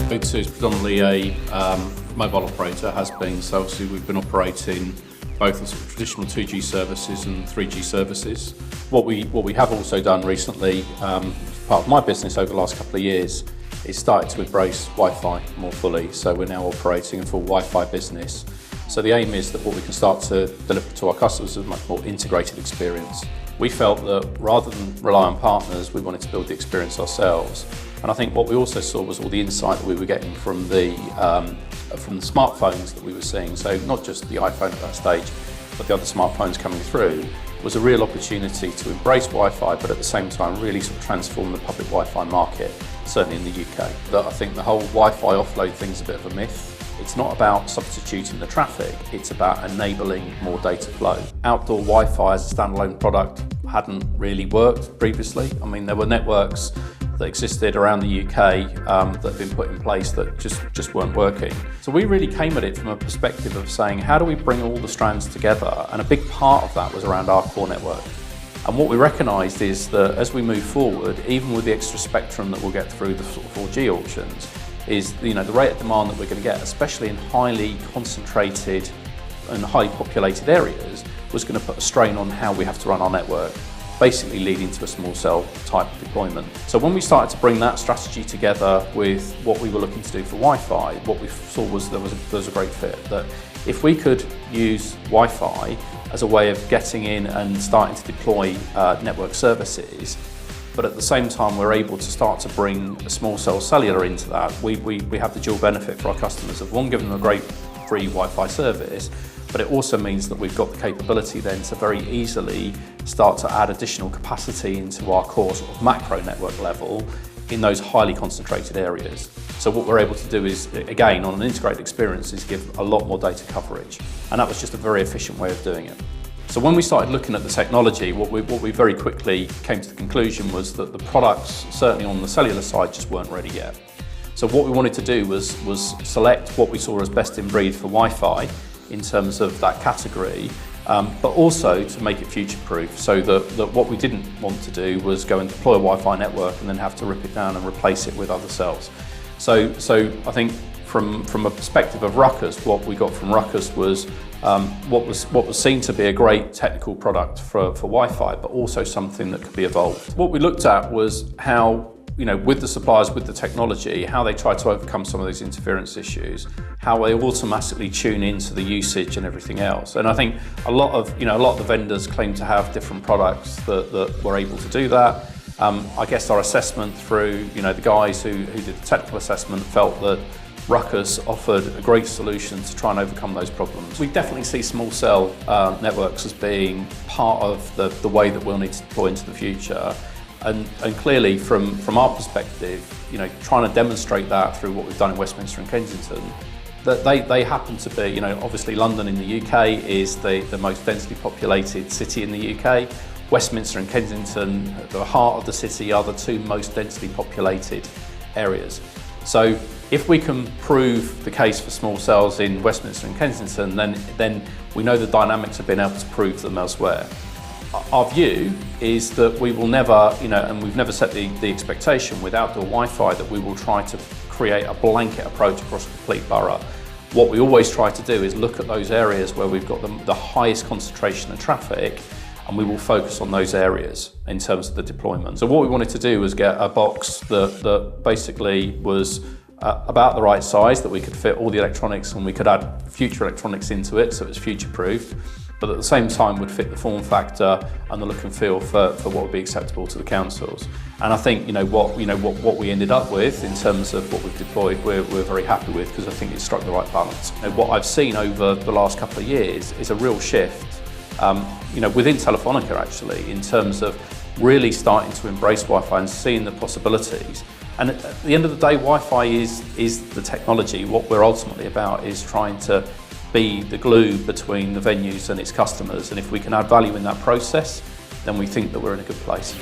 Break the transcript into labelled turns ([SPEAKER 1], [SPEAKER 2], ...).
[SPEAKER 1] O2 is predominantly a mobile operator, has been, so obviously we've been operating both the sort of traditional 2G services and 3G services. What we have also done recently, as part of my business over the last couple of years, is started to embrace Wi-Fi more fully. So we're now operating a full Wi-Fi business. So the aim is that what we can start to deliver to our customers is a much more integrated experience. We felt that rather than rely on partners, we wanted to build the experience ourselves. And I think what we also saw was all the insight that we were getting from the smartphones that we were seeing. So not just the iPhone at that stage, but the other smartphones coming through, was a real opportunity to embrace Wi-Fi, but at the same time really sort of transform the public Wi-Fi market, certainly in the UK. But I think the whole Wi-Fi offload thing is a bit of a myth. It's not about substituting the traffic, it's about enabling more data flow. Outdoor Wi-Fi as a standalone product hadn't really worked previously. I mean, there were networks that existed around the UK that had been put in place that just weren't working. So we really came at it from a perspective of saying, how do we bring all the strands together? And a big part of that was around our core network. And what we recognised is that as we move forward, even with the extra spectrum that we'll get through the 4G auctions, is the rate of demand that we're going to get, especially in highly concentrated and highly populated areas, was going to put a strain on how we have to run our network, basically leading to a small cell type deployment. So when we started to bring that strategy together with what we were looking to do for Wi-Fi, what we saw was there was a great fit. That if we could use Wi-Fi as a way of getting in and starting to deploy network services, but at the same time we're able to start to bring a small cell cellular into that, we have the dual benefit for our customers of, one, giving them a great free Wi-Fi service, but it also means that we've got the capability then to very easily start to add additional capacity into our core sort of macro network level in those highly concentrated areas. So what we're able to do is, again, on an integrated experience, is give a lot more data coverage. And that was just a very efficient way of doing it. So when we started looking at the technology, what we very quickly came to the conclusion was that the products, certainly on the cellular side, just weren't ready yet. So what we wanted to do was select what we saw as best in breed for Wi-Fi in terms of that category, but also to make it future-proof, so that what we didn't want to do was go and deploy a Wi-Fi network and then have to rip it down and replace it with other cells. So I think from a perspective of Ruckus, what we got from Ruckus was what was seen to be a great technical product for Wi-Fi, but also something that could be evolved. What we looked at was how, with the suppliers, with the technology, how they try to overcome some of these interference issues, how they automatically tune into the usage and everything else. And I think a lot of the vendors claim to have different products that were able to do that. I guess our assessment through, the guys who did the technical assessment felt that Ruckus offered a great solution to try and overcome those problems. We definitely see small cell networks as being part of the way that we'll need to deploy into the future. And clearly from our perspective, trying to demonstrate that through what we've done in Westminster and Kensington, that they happen to be, obviously London in the UK is the most densely populated city in the UK. Westminster and Kensington, the heart of the city, are the two most densely populated areas. So if we can prove the case for small cells in Westminster and Kensington, then we know the dynamics have been able to prove them elsewhere. Our view is that we will never, and we've never set the expectation with outdoor Wi-Fi that we will try to create a blanket approach across a complete borough. What we always try to do is look at those areas where we've got the highest concentration of traffic, and we will focus on those areas in terms of the deployment. So what we wanted to do was get a box that basically was about the right size, that we could fit all the electronics and we could add future electronics into it, so it's future-proofed, but at the same time would fit the form factor and the look and feel for what would be acceptable to the councils. And I think what we ended up with in terms of what we've deployed, we're very happy with, because I think it struck the right balance. What I've seen over the last couple of years is a real shift within Telefonica, actually, in terms of really starting to embrace Wi-Fi and seeing the possibilities. And at the end of the day, Wi-Fi is the technology. What we're ultimately about is trying to be the glue between the venues and its customers. And if we can add value in that process, then we think that we're in a good place.